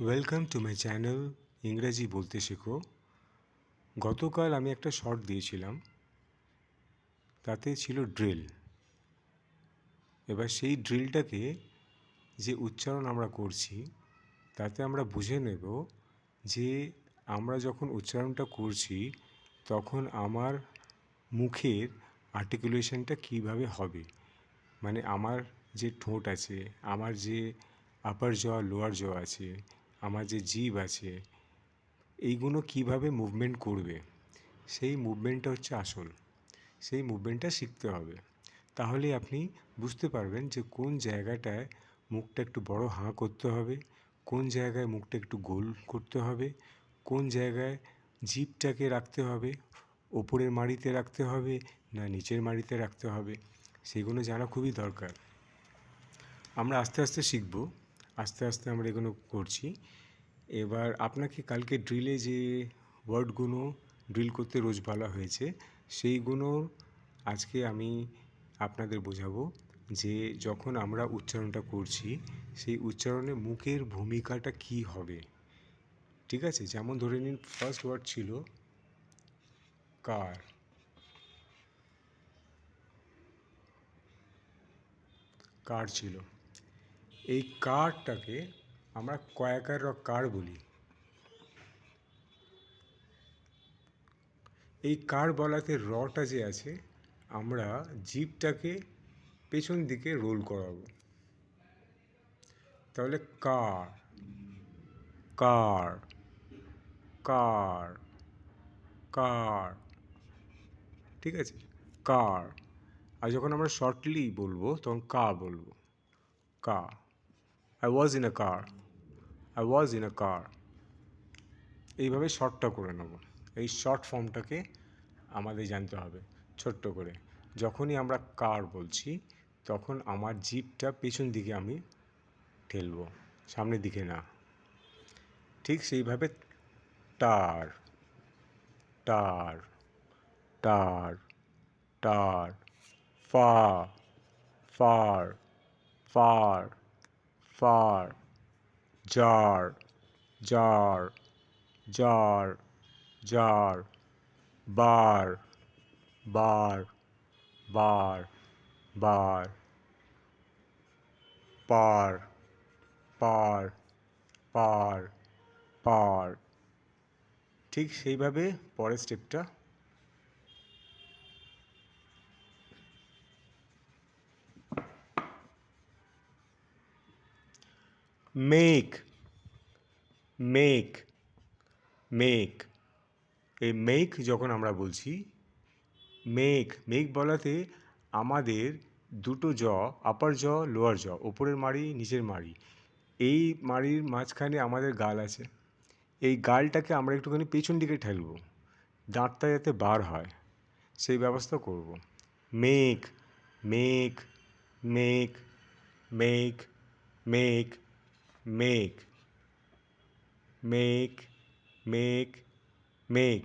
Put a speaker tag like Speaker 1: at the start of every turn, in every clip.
Speaker 1: Welcome to my channel ইংরেজি বলতে শেখো। গতকাল আমি একটা শর্ট দিয়েছিলাম, তাতে ছিল ড্রিল। এবার সেই ড্রিলটাকে যে উচ্চারণ আমরা করছি তাতে আমরা বুঝে নেব যে আমরা যখন উচ্চারণটা করছি তখন আমার মুখের আর্টিকুলেশনটা কীভাবে হবে। মানে আমার যে ঠোঁট আছে, আমার যে আপার জ লোয়ার জ আছে, আমার যে জিভ আছে, এইগুলো কিভাবে মুভমেন্ট করবে, সেই মুভমেন্টটা হচ্ছে আসল। সেই মুভমেন্টটা শিখতে হবে, তাহলে আপনি বুঝতে পারবেন যে কোন জায়গাটায় মুখটা একটু বড় হাঁ করতে হবে, কোন জায়গায় মুখটা একটু গোল করতে হবে, কোন জায়গায় জিভটাকে রাখতে হবে, ওপরের মাড়িতে রাখতে হবে না নিচের মাড়িতে রাখতে হবে, সেগুলো জানা খুবই দরকার। আমরা আস্তে আস্তে শিখব, আস্তে আস্তে আমরা এগুলো করছি। এবার আপনাকে কালকে ড্রিলে যে ওয়ার্ডগুলো ড্রিল করতে রোজ বলা হয়েছে সেইগুলো আজকে আমি আপনাদের বোঝাবো যে যখন আমরা উচ্চারণটা করছি সেই উচ্চারণে মুখের ভূমিকাটা কী হবে। ঠিক আছে, যেমন ধরে নিন ফার্স্ট ওয়ার্ড ছিল কার। কার ছিল, এই কারটাকে আমরা কয়াকার কার বলি। এই কার বলাতে রটা যে আছে আমরা জিভটাকে পেছন দিকে রোল করাবো, তাহলে কার কার কার কার। ঠিক আছে, কার। আর যখন আমরা শর্টলি বলবো তখন কা বলবো, কা। I was in a car, I was in a car. এইভাবে শর্টটা করে নেব। এই শর্ট ফর্মটাকে আমাদের জানতে হবে ছোট্ট করে। যখনই আমরা কার বলছি তখন আমার জিভটা পেছন দিকে আমি ঠেলবো, সামনের দিকে না। ঠিক সেইভাবে টার টার টার টার, ফা far far far, jar jar jar jar, bar bar bar bar, par par par par. ঠিক সেইভাবে পরের স্টেপটা মেক মেক মেক। এই মেক যখন আমরা বলছি, মেক মেক বলাতে আমাদের দুটো জ, আপার জ লোয়ার জ, ওপরের মাড়ি নিচের মাড়ি, এই মাড়ির মাঝখানে আমাদের গাল আছে। এই গালটাকে আমরা একটুখানি পেছন দিকে ঠেলবো, দাঁতটা যাতে বার হয় সেই ব্যবস্থা করব। Make make make make make make make make make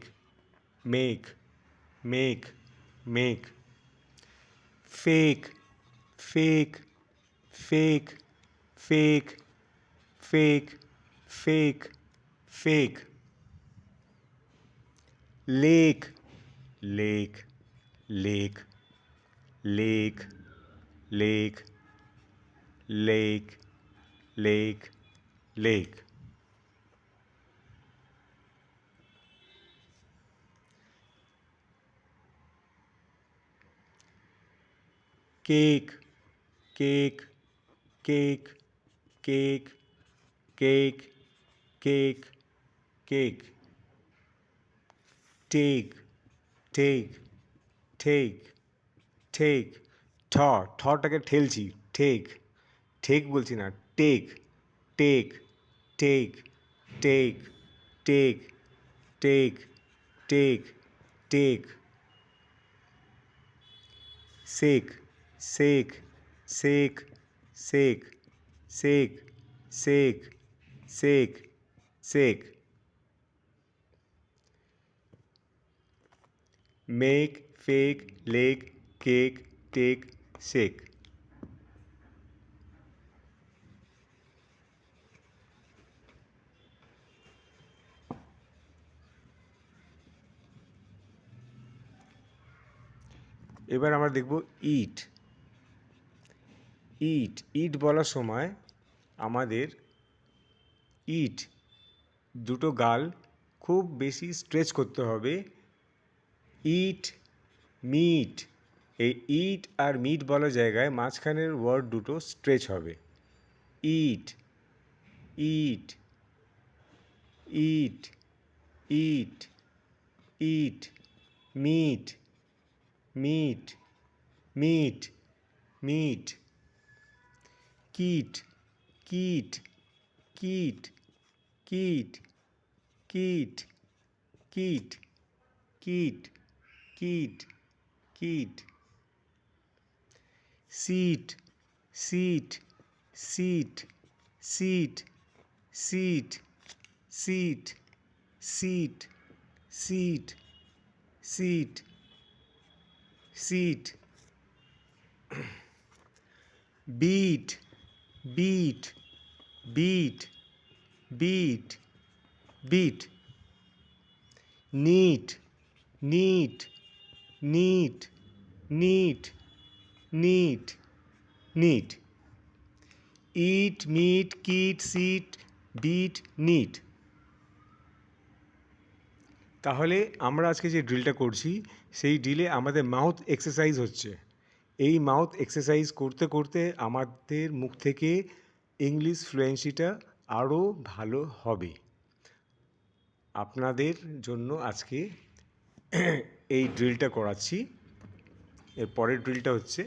Speaker 1: make make make. Fake fake fake fake fake fake fake. Lake lake lake lake lake lake lake lake. Cake cake cake cake cake cake cake. Take take take take, ঠটাকে ঠেলছি, ঠেক ঠেক বলছি না, take take take take take take take take. Sake sake sake sake sake sake sake sake. Make fake lake cake take সেক। এবার আমরা দেখব ইট। It ইট বলার সময় আমাদের ইট দুটো গাল খুব বেশি স্ট্রেচ করতে হবে। ইট মিট, এই ইট আর মিট বলার জায়গায় মাঝখানের ওয়ার্ড দুটো স্ট্রেচ হবে। It it it it it mitt mitt mitt mitt kit kit kit kit kit kit kit kit kit sit sit sit sit sit sit sit sit sit sit bit bit bit bit bit nit nit nit nit nit nit it mitt kit sit bit nit. তাহলে আমরা আজকে যে ড্রিলটা করছি সেই ড্রিলে আমাদের mouth exercise হচ্ছে। এই mouth exercise করতে করতে আমাদের মুখ থেকে ইংলিশ ফ্লুয়েন্সিটা আরও ভালো হবে। আপনাদের জন্য আজকে এই ড্রিলটা করাচ্ছি। এর পরের ড্রিলটা হচ্ছে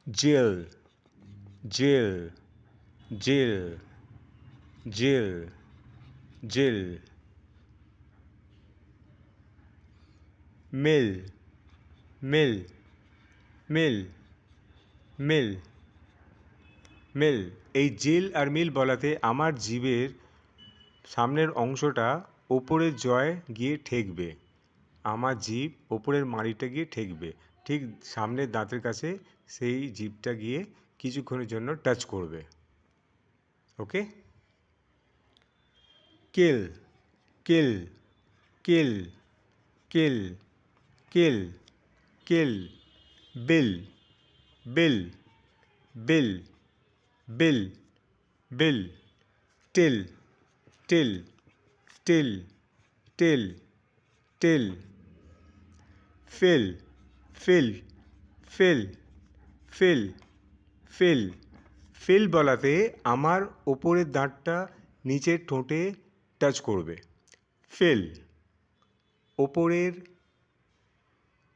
Speaker 1: জেল জেল জেল জেল জেল মেল মেল মেল মেল মেল। এই জেল আর মিল বলাতে আমার জিভের সামনের অংশটা ওপরের জয় গিয়ে ঠেকবে, আমার জিভ ওপরের মাড়িটা গিয়ে ঠেকবে, ঠিক সামনের দাঁতের কাছে সেই জিভটা গিয়ে কিছুক্ষণের জন্য টাচ করবে। Okay. Kell kell kell kell kell kell bill bill bill bill bill tell tell tell tell tell fell fell fell fell fell fell বলাতে আমার ওপরের দাঁতটা নিচের ঠোঁটে টাচ করবে। ফেল, ওপরের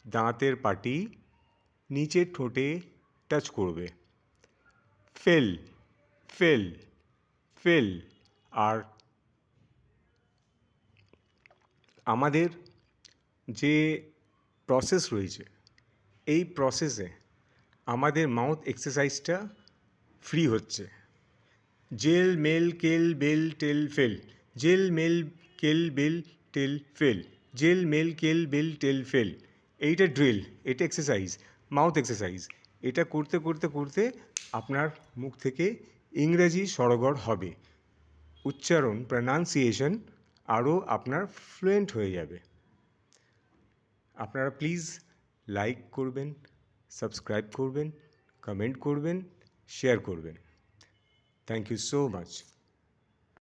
Speaker 1: দাঁতের পাটি নিচের ঠোঁটে টাচ করবে। Fail fell fail. আর আমাদের যে প্রসেস রয়েছে এই প্রসেসে আমাদের মাউথ এক্সারসাইজটা ফ্রি হচ্ছে। জেল মেল কেল বেল টেল ফেল, জেল মেল কেল বেল টেল ফেল, জেল মেল কেল বেল টেল ফেল। এইটা ড্রিল, এটা এক্সারসাইজ, মাউথ এক্সারসাইজ। এটা করতে করতে করতে আপনার মুখ থেকে ইংরেজি সড়গড় হবে, উচ্চারণ প্রনাউন্সিয়েশন আরও আপনার ফ্লুয়েন্ট হয়ে যাবে। আপনারা প্লিজ লাইক করবেন, সাবস্ক্রাইব করবেন, কমেন্ট করবেন, শেয়ার করবেন। Thank you so much.